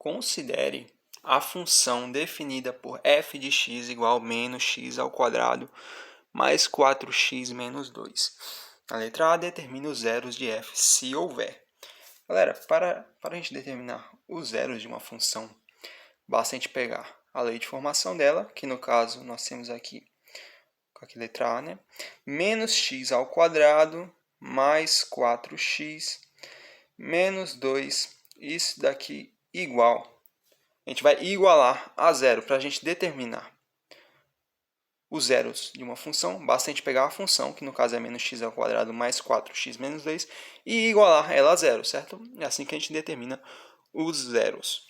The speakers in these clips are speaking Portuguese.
Considere a função definida por f de x igual a menos x ao quadrado mais 4x menos 2. Na letra A, determine os zeros de f, se houver. Galera, para a gente determinar os zeros de uma função, basta a gente pegar a lei de formação dela, que no caso nós temos aqui, com a letra A, né? Menos x ao quadrado mais 4x menos 2, isso daqui igual. A gente vai igualar a zero para a gente determinar os zeros de uma função. Basta a gente pegar a função, que no caso é menos x ao quadrado mais 4x menos 2, e igualar ela a zero, certo? É assim que a gente determina os zeros.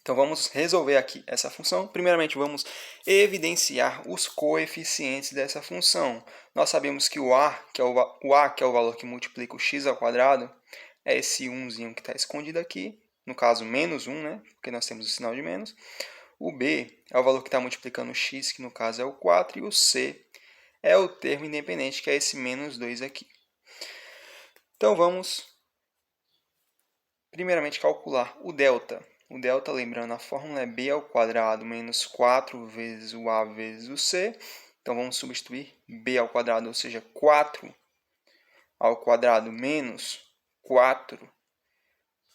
Então, vamos resolver aqui essa função. Primeiramente, vamos evidenciar os coeficientes dessa função. Nós sabemos que o a, que é o valor que multiplica o x ao quadrado, é esse 1zinho que está escondido aqui. No caso, menos 1, né? Porque nós temos o sinal de menos. O b é o valor que está multiplicando o x, que no caso é o 4. E o c é o termo independente, que é esse menos 2 aqui. Então, vamos primeiramente calcular o delta. O delta, lembrando, a fórmula é b ao quadrado menos 4 vezes o a vezes o c. Então, vamos substituir b ao quadrado, ou seja, 4 ao quadrado menos 4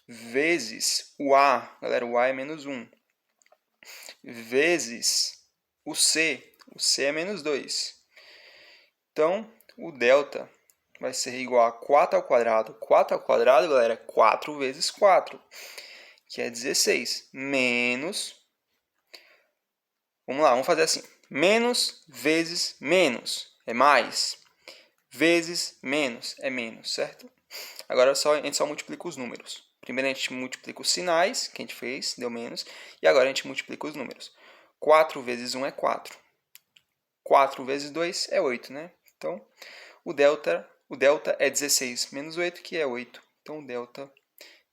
vezes o a. Galera, o a é menos 1. Vezes o c. O c é menos 2. Então, o delta vai ser igual a 4 ao quadrado. 4 ao quadrado, galera, é 4 vezes 4. Que é 16, menos, vamos lá, vamos fazer assim, menos vezes menos é mais, vezes menos é menos, certo? Agora a gente só multiplica os números. Primeiro a gente multiplica os sinais, que a gente fez, deu menos, e agora a gente multiplica os números. 4 vezes 1 é 4. 4 vezes 2 é 8, né? Então, o delta é 16 menos 8, que é 8. Então, o delta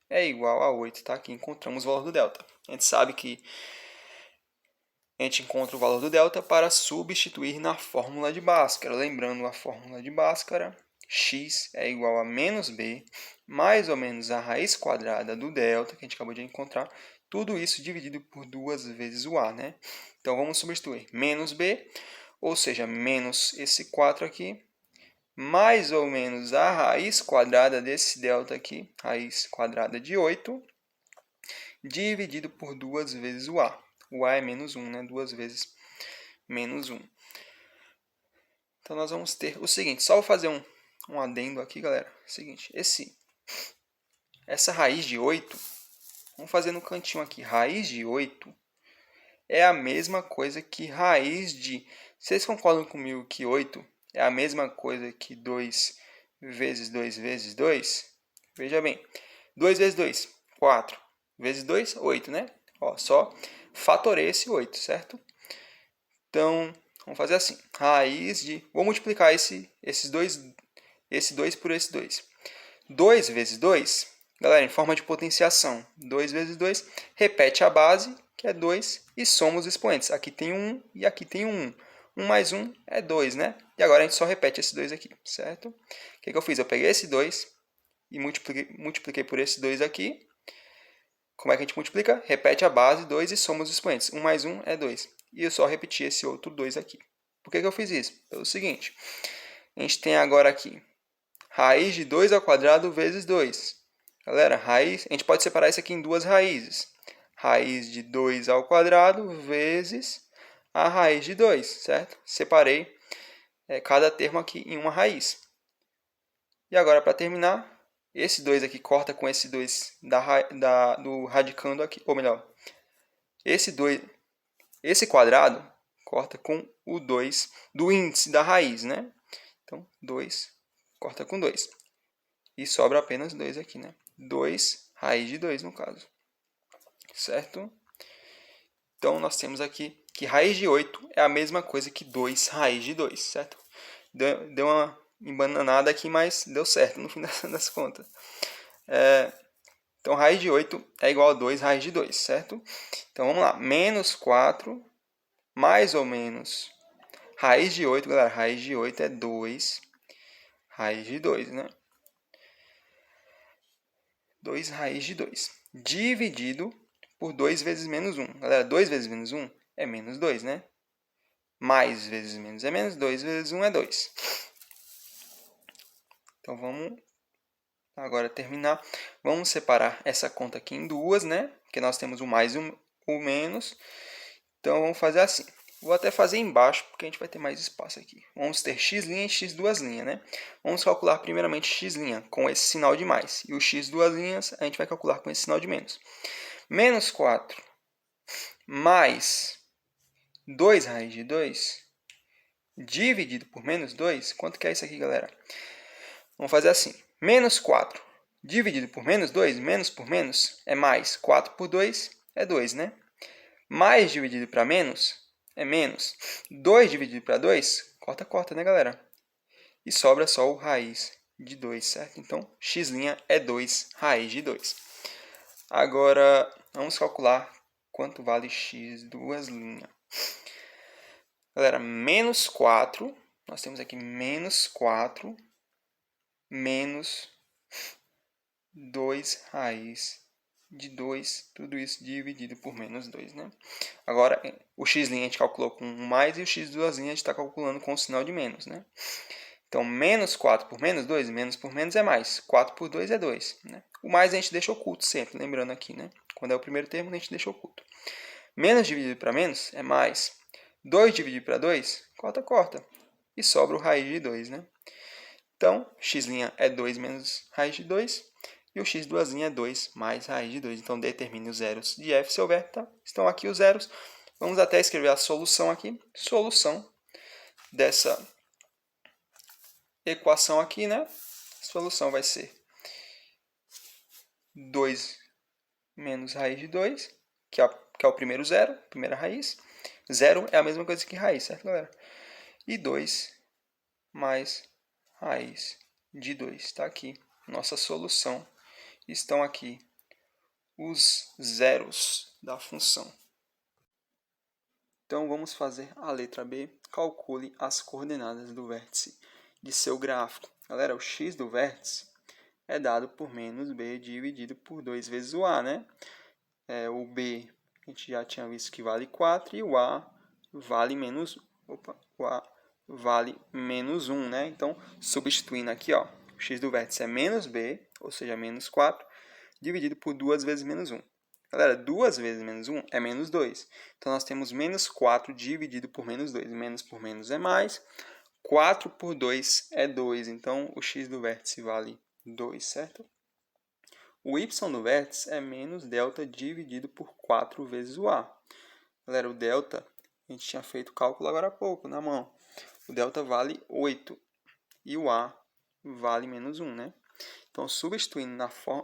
é igual a 8, tá? Aqui encontramos o valor do delta. A gente sabe que a gente encontra o valor do delta para substituir na fórmula de Bhaskara. Lembrando a fórmula de Bhaskara, x é igual a menos b, mais ou menos a raiz quadrada do delta, que a gente acabou de encontrar, tudo isso dividido por 2 vezes o a, né? Então, vamos substituir menos b, ou seja, menos esse 4 aqui, mais ou menos a raiz quadrada desse delta aqui, raiz quadrada de 8, dividido por 2 vezes o a. O a é menos 1, né? 2 vezes menos 1. Então, nós vamos ter o seguinte. Só vou fazer um adendo aqui, galera. Seguinte, essa raiz de 8, vamos fazer no cantinho aqui. Raiz de 8 é a mesma coisa que raiz de... Vocês concordam comigo que 8 é a mesma coisa que 2 vezes 2 vezes 2? Veja bem. 2 vezes 2, 4. Vezes 2, 8, né? Ó, só fatorei esse 8, certo? Então, vamos fazer assim. Raiz de... Vou multiplicar esse 2 por esse 2. 2 vezes 2, galera, em forma de potenciação. 2 vezes 2, repete a base, que é 2, e soma os expoentes. Aqui tem 1 e aqui tem 1. 1 mais 1 é 2, né? E agora a gente só repete esse 2 aqui, certo? O que eu fiz? Eu peguei esse 2 e multipliquei por esse 2 aqui. Como é que a gente multiplica? Repete a base, 2, e soma os expoentes. 1 mais 1 é 2. E eu só repeti esse outro 2 aqui. Por que eu fiz isso? Pelo seguinte. A gente tem agora aqui raiz de 2 ao quadrado vezes 2. Galera, raiz, a gente pode separar isso aqui em duas raízes. Raiz de 2 ao quadrado vezes a raiz de 2, certo? Separei cada termo aqui em uma raiz. E agora, para terminar, esse 2 aqui corta com esse 2 do radicando aqui. Ou melhor, esse quadrado corta com o 2 do índice da raiz, né? Então, 2 corta com 2. E sobra apenas 2 aqui, né? 2 raiz de 2, no caso. Certo? Então, nós temos aqui que raiz de 8 é a mesma coisa que 2 raiz de 2, certo? Deu uma embananada aqui, mas deu certo no fim das contas. Então, raiz de 8 é igual a 2 raiz de 2, certo? Então, vamos lá. Menos 4, mais ou menos... Raiz de 8, galera, raiz de 8 é 2 raiz de 2, né? 2 raiz de 2. Dividido por 2 vezes menos 1. Galera, 2 vezes menos 1 é menos 2, né? Mais vezes menos é menos, 2 vezes 1 é 2. Então, vamos agora terminar. Vamos separar essa conta aqui em duas, né? Porque nós temos o mais e o menos. Então, vamos fazer assim. Vou até fazer embaixo, porque a gente vai ter mais espaço aqui. Vamos ter x' e x duas linhas, né? Vamos calcular primeiramente x' com esse sinal de mais. E o x duas linhas a gente vai calcular com esse sinal de menos. Menos 4 mais 2 raiz de 2 dividido por menos 2. Quanto que é isso aqui, galera? Vamos fazer assim. Menos 4 dividido por menos 2, menos por menos é mais. 4 por 2 é 2, né? Mais dividido para menos é menos. 2 dividido para 2, corta, né, galera? E sobra só o raiz de 2, certo? Então, x' é 2 raiz de 2. Agora, vamos calcular quanto vale x duas linhas. Galera, menos 4, nós temos aqui menos 4 menos 2 raiz de 2, tudo isso dividido por menos 2, né? Agora, o x' a gente calculou com mais e o x duas linhas a gente está calculando com o sinal de menos, né? Então, menos 4 por menos 2, menos por menos é mais. 4 por 2 é 2, né? O mais a gente deixa oculto sempre, lembrando aqui, né? Quando é o primeiro termo, a gente deixa oculto. Menos dividido para menos é mais. 2 dividido para 2, corta. E sobra o raiz de 2, né? Então, x' é 2 menos raiz de 2. E o x duas linhas é 2 mais raiz de 2. Então, determine os zeros de f se houver. Tá? Estão aqui os zeros. Vamos até escrever a solução aqui. Solução dessa equação aqui, né? A solução vai ser 2 menos raiz de 2, que é o primeiro zero, primeira raiz. Zero é a mesma coisa que raiz, certo, galera? E 2 mais raiz de 2. Está aqui nossa solução. Estão aqui os zeros da função. Então, vamos fazer a letra B. Calcule as coordenadas do vértice de seu gráfico. Galera, o x do vértice é dado por menos b dividido por 2 vezes o a, né? O b, a gente já tinha visto que vale 4, e o a vale menos... o a vale menos 1, né? Então, substituindo aqui, ó, o x do vértice é menos b, ou seja, menos 4, dividido por 2 vezes menos 1. Galera, 2 vezes menos 1 é menos 2. Então, nós temos menos 4 dividido por menos 2. Menos por menos é mais. 4 por 2 é 2. Então, o x do vértice vale 2, certo? O y do vértice é menos delta dividido por 4 vezes o a. Galera, o delta, a gente tinha feito o cálculo agora há pouco, na mão. O delta vale 8 e o a vale menos 1, né? Então, substituindo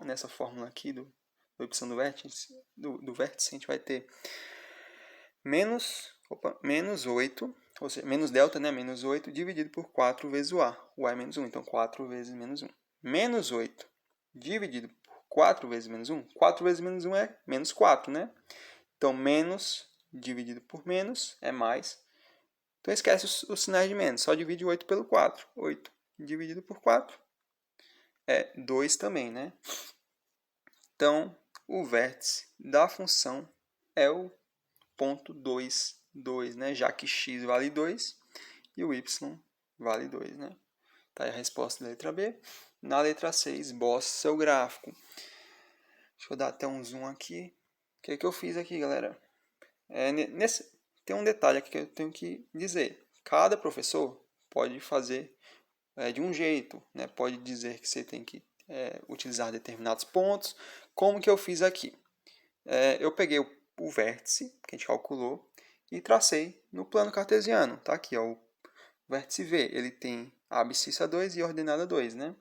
nessa fórmula aqui do y do vértice, a gente vai ter menos 8, ou seja, menos delta, né? Menos 8 dividido por 4 vezes o a. O a é menos 1, então 4 vezes menos 1. Menos 8 dividido por 4 vezes menos 1. 4 vezes menos 1 é menos 4, né? Então, menos dividido por menos é mais. Então, esquece os sinais de menos. Só divide 8 pelo 4. 8 dividido por 4 é 2 também, né? Então, o vértice da função é o ponto 2, 2, né? Já que x vale 2 e o y vale 2, né? Tá aí a resposta da letra B. Na letra C, esboce seu gráfico. Deixa eu dar até um zoom aqui. O que é que eu fiz aqui, galera? Tem um detalhe aqui que eu tenho que dizer. Cada professor pode fazer de um jeito, né? Pode dizer que você tem que utilizar determinados pontos, como que eu fiz aqui. Eu peguei o vértice, que a gente calculou, e tracei no plano cartesiano. Tá aqui, ó, o vértice V, ele tem a abscissa 2 e ordenada 2, né?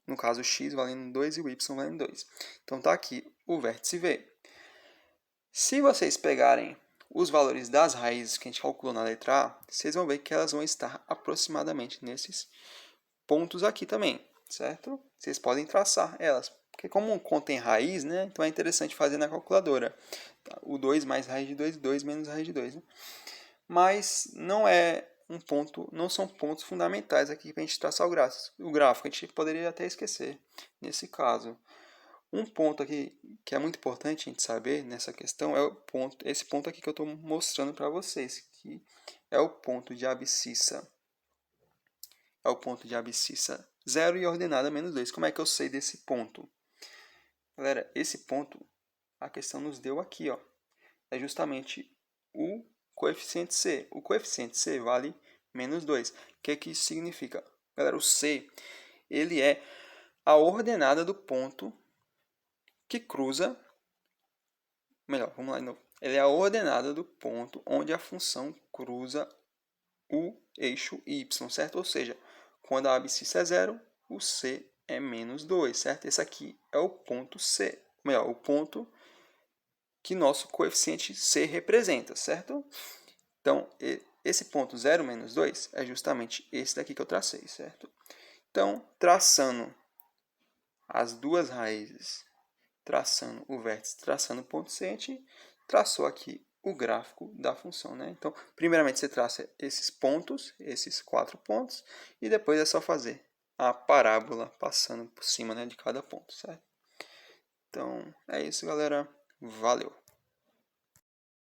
No caso, o x valendo 2 e o y valendo 2. Então, tá aqui o vértice V. Se vocês pegarem os valores das raízes que a gente calculou na letra A, vocês vão ver que elas vão estar aproximadamente nesses pontos aqui também, certo? Vocês podem traçar elas, porque como contém raiz, né? Então é interessante fazer na calculadora. O 2 mais raiz de 2, 2 menos raiz de 2. Né? Mas não são pontos fundamentais aqui para a gente traçar o gráfico. A gente poderia até esquecer nesse caso. Um ponto aqui que é muito importante a gente saber nessa questão é esse ponto aqui que eu estou mostrando para vocês, que é o ponto de abscissa. É o ponto de abscissa 0 e ordenada menos 2. Como é que eu sei desse ponto? Galera, esse ponto a questão nos deu aqui, ó. É justamente o coeficiente C. O coeficiente C vale menos 2. O que isso significa? Galera, o C ele é a ordenada do ponto que cruza... Melhor, vamos lá de novo. Ele é a ordenada do ponto onde a função cruza o eixo y, certo? Ou seja, quando a abscissa é 0, o C é menos 2, certo? Esse aqui é o ponto C. Melhor, o ponto que nosso coeficiente C representa, certo? Então, esse ponto 0 menos 2 é justamente esse daqui que eu tracei, certo? Então, traçando as duas raízes, traçando o vértice, traçando o ponto C, a gente traçou aqui o gráfico da função, né? Então, primeiramente você traça esses pontos, esses 4 pontos, e depois é só fazer a parábola passando por cima, né, de cada ponto, certo? Então, é isso, galera. Valeu!